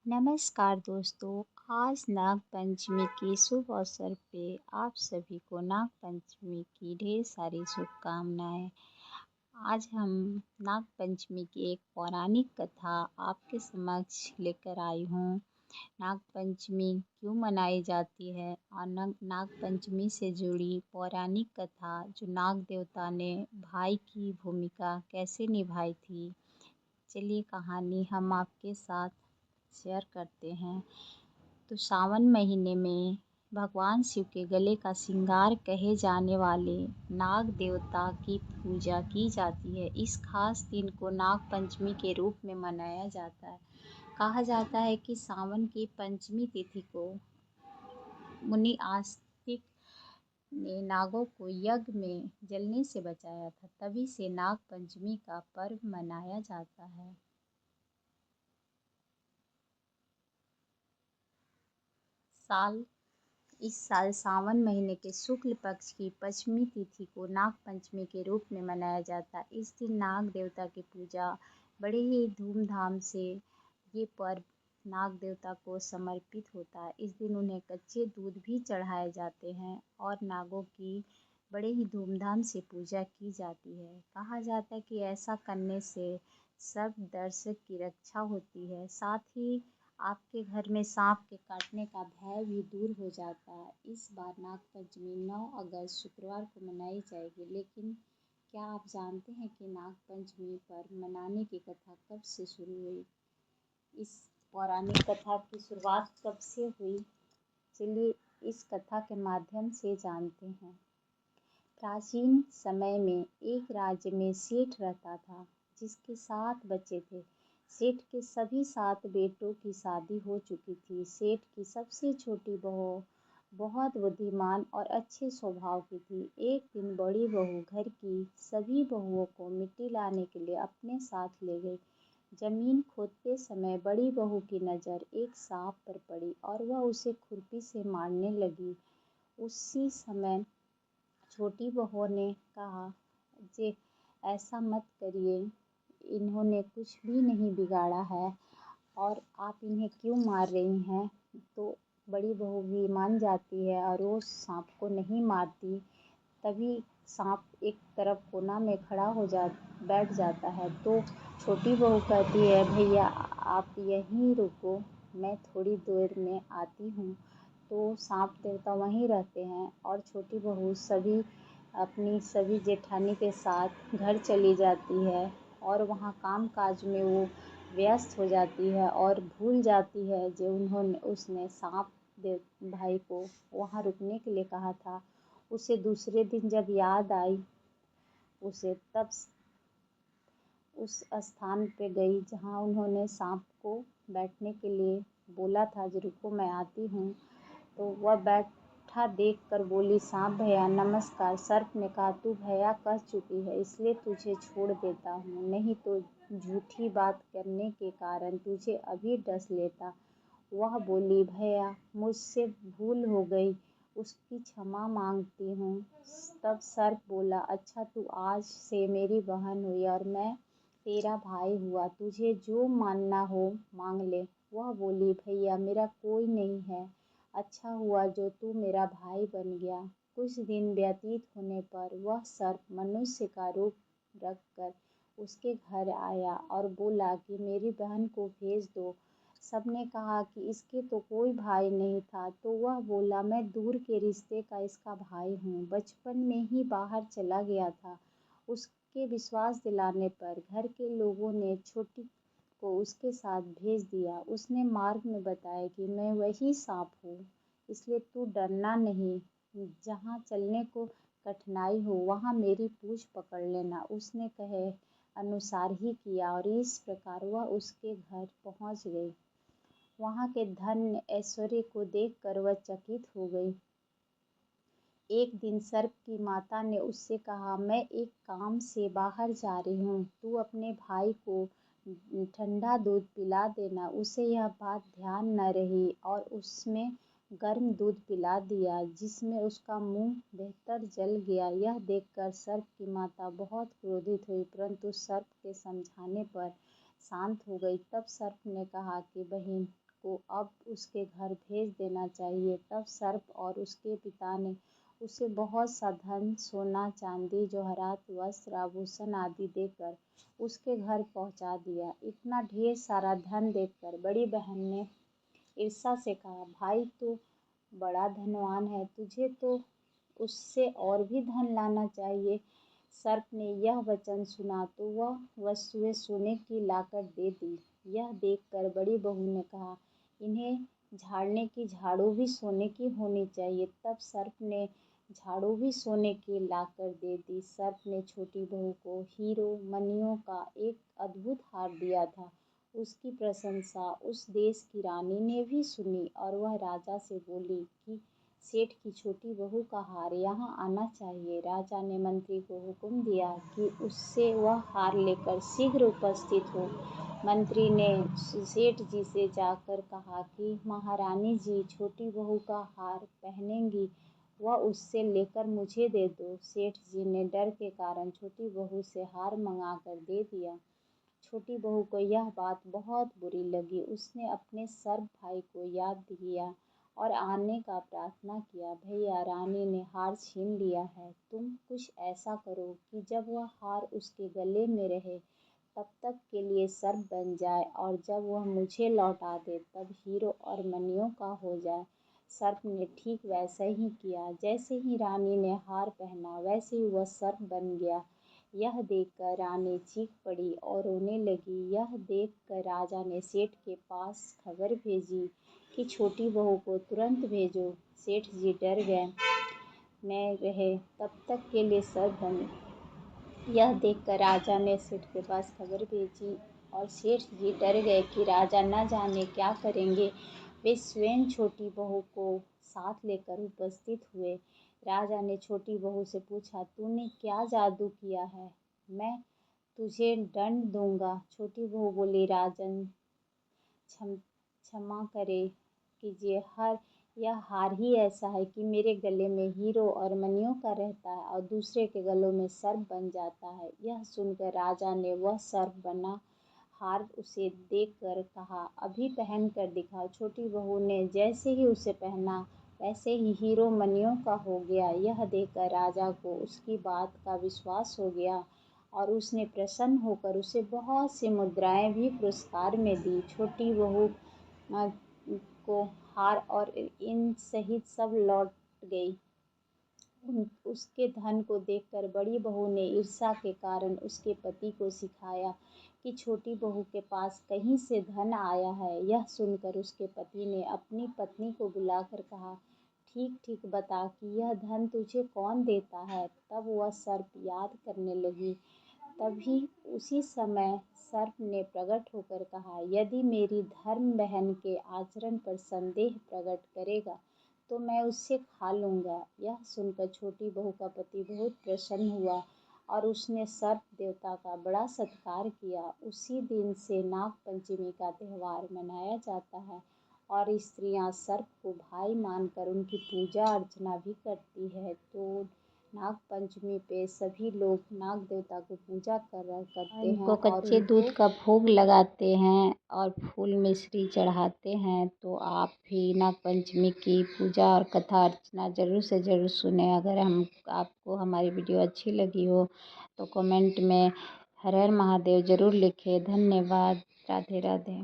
नमस्कार दोस्तों। आज नाग पंचमी के शुभ अवसर पे आप सभी को नाग पंचमी की ढेर सारी शुभकामनाएं। आज हम नाग पंचमी की एक पौराणिक कथा आपके समक्ष लेकर आई हूँ। नाग पंचमी क्यों मनाई जाती है और नाग पंचमी से जुड़ी पौराणिक कथा जो नाग देवता ने भाई की भूमिका कैसे निभाई थी। चलिए कहानी हम आपके साथ शेयर करते हैं। तो सावन महीने में भगवान शिव के गले का श्रृंगार कहे जाने वाले नाग देवता की पूजा की जाती है। इस खास दिन को नाग पंचमी के रूप में मनाया जाता है। कहा जाता है कि सावन की पंचमी तिथि को मुनि आस्तिक ने नागों को यज्ञ में जलने से बचाया था, तभी से नाग पंचमी का पर्व मनाया जाता है। इस साल सावन महीने के शुक्ल पक्ष की पंचमी तिथि को नाग पंचमी के रूप में मनाया जाता है। इस दिन नाग देवता की पूजा बड़े ही धूमधाम से ये पर्व नाग देवता को समर्पित होता है। इस दिन उन्हें कच्चे दूध भी चढ़ाए जाते हैं और नागों की बड़े ही धूमधाम से पूजा की जाती है। कहा जाता है कि ऐसा करने से सब दर्शक की रक्षा होती है, साथ ही आपके घर में सांप के काटने का भय भी दूर हो जाता है। इस बार नाग पंचमी 9 अगस्त शुक्रवार को मनाई जाएगी। लेकिन क्या आप जानते हैं कि नाग पंचमी पर मनाने की कथा कब से शुरू हुई? इस पौराणिक कथा की शुरुआत कब से हुई? चलिए इस कथा के माध्यम से जानते हैं। प्राचीन समय में एक राज्य में सेठ रहता था जिसके 7 बच्चे थे। सेठ के सभी 7 बेटों की शादी हो चुकी थी। सेठ की सबसे छोटी बहू बहुत बुद्धिमान और अच्छे स्वभाव की थी। एक दिन बड़ी बहू घर की सभी बहुओं को मिट्टी लाने के लिए अपने साथ ले गई। जमीन खोदते समय बड़ी बहू की नज़र एक सांप पर पड़ी और वह उसे खुरपी से मारने लगी। उसी समय छोटी बहू ने कहा, जे ऐसा मत करिए, इन्होंने कुछ भी नहीं बिगाड़ा है और आप इन्हें क्यों मार रही हैं। तो बड़ी बहू भी मान जाती है और वो सांप को नहीं मारती। तभी सांप एक तरफ कोना में खड़ा हो बैठ जाता है। तो छोटी बहू कहती है, भैया आप यहीं रुको, मैं थोड़ी देर में आती हूँ। तो सांप देवता वहीं रहते हैं और छोटी बहू अपनी सभी जेठानी के साथ घर चली जाती है और वहाँ काम काज में वो व्यस्त हो जाती है और भूल जाती है जो उसने सांप भाई को वहाँ रुकने के लिए कहा था। उसे दूसरे दिन जब याद आई, उसे तब उस स्थान पे गई जहाँ उन्होंने सांप को बैठने के लिए बोला था, जो रुको मैं आती हूँ। तो वह बैठा देखकर बोली, सांप भैया नमस्कार। सर्प ने कहा, तू भैया कह चुकी है इसलिए तुझे छोड़ देता हूँ, नहीं तो झूठी बात करने के कारण तुझे अभी डस लेता। वह बोली, भैया मुझसे भूल हो गई, उसकी क्षमा मांगती हूँ। तब सर्प बोला, अच्छा तू आज से मेरी बहन हुई और मैं तेरा भाई हुआ, तुझे जो मानना हो मांग ले। वह बोली, भैया मेरा कोई नहीं है, अच्छा हुआ जो तू मेरा भाई बन गया। कुछ दिन व्यतीत होने पर वह सर्प मनुष्य का रूप रखकर उसके घर आया और बोला कि मेरी बहन को भेज दो। सबने कहा कि इसके तो कोई भाई नहीं था। तो वह बोला, मैं दूर के रिश्ते का इसका भाई हूँ, बचपन में ही बाहर चला गया था। उसके विश्वास दिलाने पर घर के लोगों ने छोटी को उसके साथ भेज दिया। उसने मार्ग में बताया कि मैं वही सांप हूँ, इसलिए तू डरना नहीं, जहाँ चलने को कठिनाई हो वहाँ मेरी पूँछ पकड़ लेना। उसने कहे अनुसार ही किया और इस प्रकार वह उसके घर पहुँच गई। वहाँ के धन ऐश्वर्य को देखकर वह चकित हो गई। एक दिन सर्प की माता ने उससे कहा, मैं एक काम से बाहर जा रही हूँ, तू अपने भाई को ठंडा दूध पिला देना। उसे यह बात ध्यान न रही और उसमें गर्म दूध पिला दिया, जिसमें उसका मुंह बेहतर जल गया। यह देखकर सर्प की माता बहुत क्रोधित हुई, परंतु सर्प के समझाने पर शांत हो गई। तब सर्प ने कहा कि बहन, को अब उसके घर भेज देना चाहिए। तब सर्प और उसके पिता ने उसे बहुत सा धन, सोना, चांदी, जवाहरात, वस्त्र, आभूषण आदि देकर उसके घर पहुंचा दिया। इतना ढेर सारा धन देखकर बड़ी बहन ने ईर्ष्या से कहा, भाई तो बड़ा धनवान है, तुझे तो उससे और भी धन लाना चाहिए। सर्प ने यह वचन सुना तो वह वस्तुएं सोने की लाकर दे दी। यह देखकर बड़ी बहू ने कहा, इन्हें झाड़ने की झाड़ू भी सोने की होनी चाहिए। तब सर्प ने झाड़ू भी सोने की लाकर दे दी। सर्प ने छोटी बहू को हीरो मणियों का एक अद्भुत हार दिया था। उसकी प्रशंसा उस देश की रानी ने भी सुनी और वह राजा से बोली कि सेठ की छोटी बहू का हार यहाँ आना चाहिए। राजा ने मंत्री को हुक्म दिया कि उससे वह हार लेकर शीघ्र उपस्थित हो। मंत्री ने सेठ जी से जाकर कहा कि महारानी जी छोटी बहू का हार पहनेंगी, वह उससे लेकर मुझे दे दो। सेठ जी ने डर के कारण छोटी बहू से हार मंगा कर दे दिया। छोटी बहू को यह बात बहुत बुरी लगी। उसने अपने सर्प भाई को याद किया और आने का प्रार्थना किया। भैया, रानी ने हार छीन लिया है, तुम कुछ ऐसा करो कि जब वह हार उसके गले में रहे तब तक के लिए सर्प बन जाए और जब वह मुझे लौटा दे तब हीरो और मणियों का हो जाए। सर्प ने ठीक वैसा ही किया। जैसे ही रानी ने हार पहना वैसे ही वह सर्प बन गया। यह देखकर रानी चीख पड़ी और रोने लगी। यह देखकर राजा ने सेठ के पास खबर भेजी कि छोटी बहू को तुरंत भेजो। सेठ जी डर गए न रहे तब तक के लिए सर्प बन। यह देखकर राजा ने सेठ के पास खबर भेजी और सेठ जी डर गए कि राजा न जाने क्या करेंगे। वे स्वयं छोटी बहू को साथ लेकर उपस्थित हुए। राजा ने छोटी बहू से पूछा, तूने क्या जादू किया है? मैं तुझे दंड दूंगा। छोटी बहू बोली, राजन क्षमा करे कीजिए, यह हार ही ऐसा है कि मेरे गले में हीरो और मणियों का रहता है और दूसरे के गलों में सर्प बन जाता है। यह सुनकर राजा ने वह सर्प बना हार उसे देकर कहा, अभी पहन कर दिखाओ। छोटी बहू ने जैसे ही उसे पहना वैसे ही हीरो मणियों का हो गया। यह देखकर राजा को उसकी बात का विश्वास हो गया और उसने प्रसन्न होकर उसे बहुत सी मुद्राएं भी पुरस्कार में दी। छोटी बहू को हार और इन सहित सब लौट गई। उसके धन को देखकर बड़ी बहू ने ईर्ष्या के कारण उसके पति को सिखाया कि छोटी बहू के पास कहीं से धन आया है। यह सुनकर उसके पति ने अपनी पत्नी को बुलाकर कहा, ठीक ठीक बता कि यह धन तुझे कौन देता है। तब वह सर्प याद करने लगी। तभी उसी समय सर्प ने प्रकट होकर कहा, यदि मेरी धर्म बहन के आचरण पर संदेह प्रकट करेगा तो मैं उससे खा लूँगा। यह सुनकर छोटी बहू का पति बहुत प्रसन्न हुआ और उसने सर्प देवता का बड़ा सत्कार किया। उसी दिन से नाग पंचमी का त्यौहार मनाया जाता है और स्त्रियां सर्प को भाई मानकर उनकी पूजा अर्चना भी करती है। तो नाग पंचमी पे सभी लोग नाग देवता को पूजा करते हैं इनको और कच्चे दूध का भोग लगाते हैं और फूल मिश्री चढ़ाते हैं। तो आप भी नाग पंचमी की पूजा और कथा अर्चना ज़रूर से ज़रूर सुने। अगर आपको हमारी वीडियो अच्छी लगी हो तो कमेंट में हर हर महादेव ज़रूर लिखें। धन्यवाद। राधे राधे।